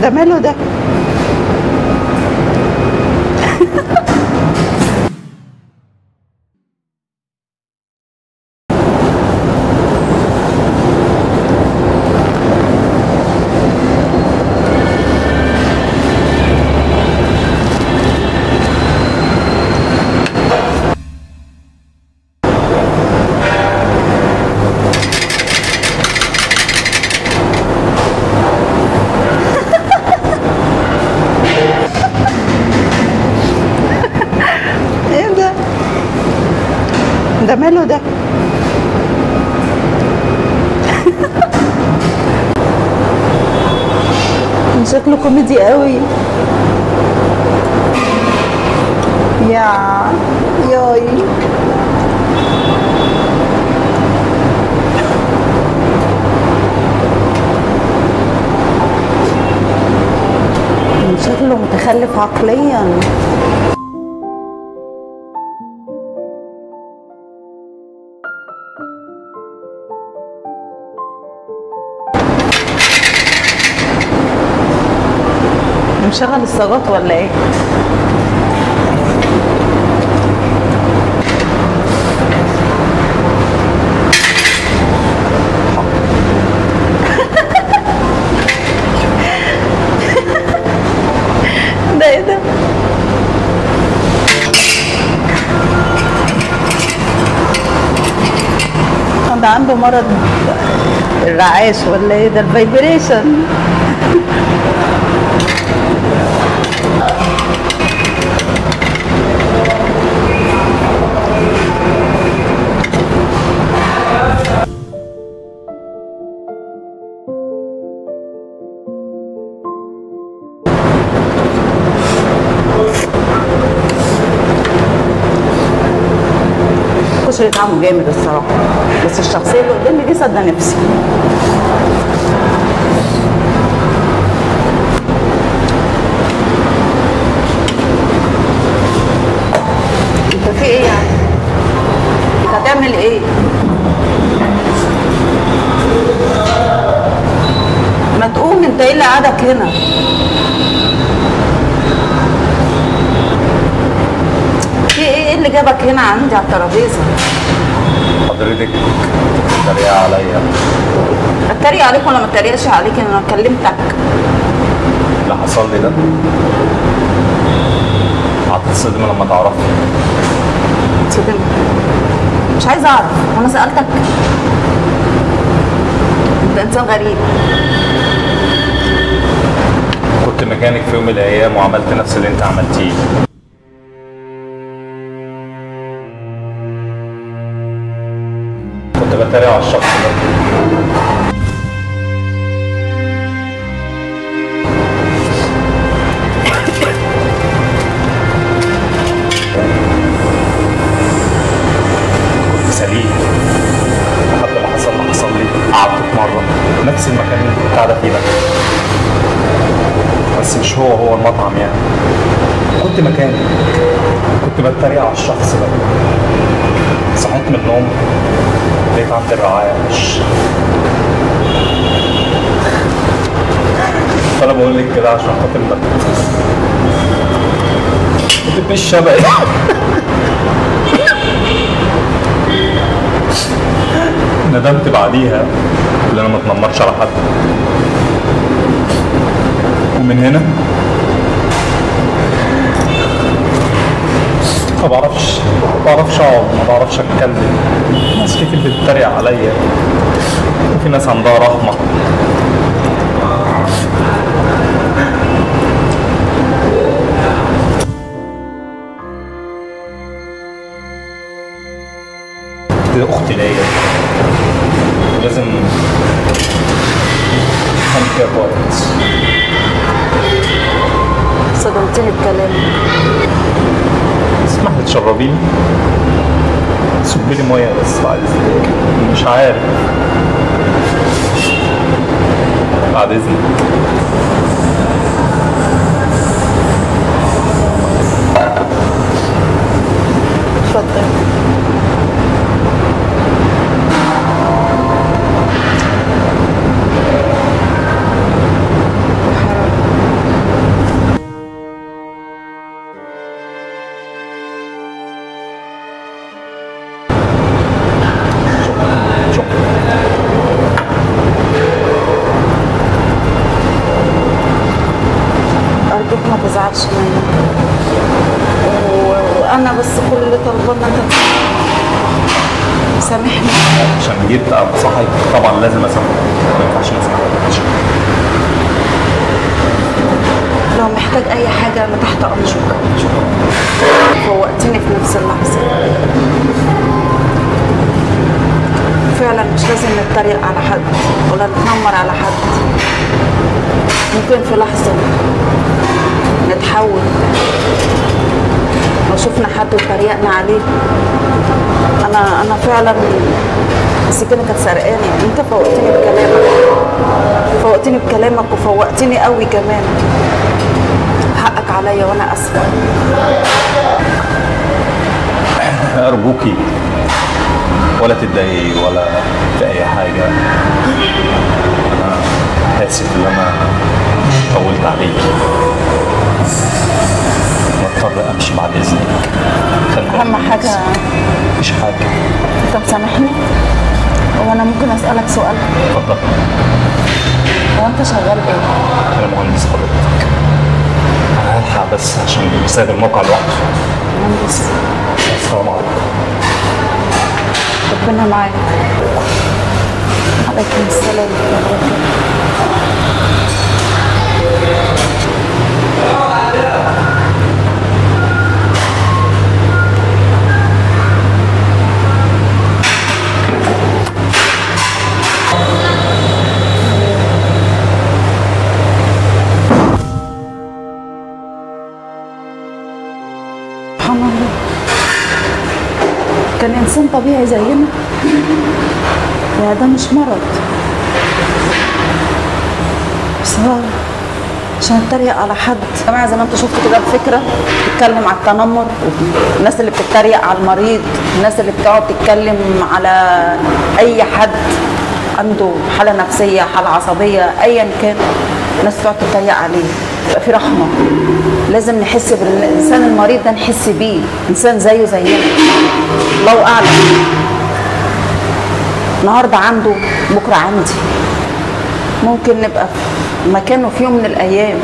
ده ماله ده؟ ايه ده؟ ده ماله ده؟ شكله كوميدي قوي. يا ياي شكله متخلف عقليا. مشغل الصاجات ولا ايه؟ ده ايه ده؟ ده عنده مرض الرعاش ولا ايه؟ ده الفايبريشن. الكشري طعمه جامد الصراحه، بس الشخصيه اللي قدامي دي صدق نفسي. انت في ايه يعني؟ انت هتعمل ايه؟ ما تقوم، انت ايه اللي قعدك هنا؟ في ايه اللي جابك هنا عندي على الترابيزه؟ حضرتك بتتريق عليا. اتريق عليك ولا ما اتريقش عليك؟ انا كلمتك. اللي حصل لي ده هتتصدم لما تعرفي. تصدم؟ مش عايزه اعرف، وانا سالتك؟ انت انسان غريب. كنت مكانك في يوم من الايام وعملت نفس اللي انت عملتيه. كنت بتريق على الشخص ده. كنت سليم لحد اللي حصل لي. قعدت في مره نفس المكان اللي كنت قاعده فيه ده، بس مش هو المطعم يعني. كنت مكاني، كنت بتريق على الشخص ده. صحيت من النوم لقيت عند الرعاية فأنا بقول لك كده عشان خاطر كنت مش شبهي. ندمت بعديها ان انا ما اتنمرش على حد، ومن هنا ما بعرفش اقعد، ما بعرفش اتكلم. ناس كتير بتتريق عليا، وفي ناس عندها رحمه. دي اختي ليا، لازم افهم فيها كويس. صدمتني بكلامك. تسمح لي تشربيني؟ صبي لي ميه بس بعد اذنك، مش عارف. بعد اذنك. اتفضل. حرام. أرجوك ما تزعلش مني، وأنا بس كل اللي طالباه إن أنت سامحني. عشان جيت أنصحك طبعا لازم أسامحك، ما ينفعش نسامحك. لو محتاج أي حاجة أنا تحت أمرك. شكرا. فوقتني في نفس اللحظة. فعلا مش لازم نتريق على حد ولا نتنمر على حد، ممكن في لحظة نتحول. لو شفنا حد وتريقنا عليه، أنا فعلا السكينة كانت سرقاني. أنت فوقتني بكلامك، فوقتني بكلامك وفوقتني قوي كمان. حقك عليا وأنا آسفة. أرجوكي ولا تتضايقي ولا في أي حاجة. أنا آسف إن أنا طولت عليكي، مضطر أمشي بعد إذنك. أهم حاجة مفيش حاجة. أنت مسامحني؟ هو أنا ممكن أسألك سؤال؟ اتفضل. هو أنت شغال إيه؟ أنا مهندس حضرتك. أنا هلحق بس عشان سايب الموقع لوحده. مهندس. السلام عليكم. ربنا معاك. عليكم السلام ورحمة الله وبركاته. سبحان الله، كان إنسان طبيعي زينا. يا ده مش مرض، بس هو عشان اتريق على حد. يا جماعه زي ما انتوا شفتوا كده الفكره بتتكلم على التنمر، الناس اللي بتتريق على المريض، الناس اللي بتقعد تتكلم على اي حد عنده حاله نفسيه، حاله عصبيه، ايا كان، الناس بتقعد تتريق عليه. يبقى في رحمه، لازم نحس بالانسان المريض ده، نحس بيه انسان زيه زينا. الله اعلم، النهارده عنده بكره عندي، ممكن نبقى في مكانه في يوم من الايام.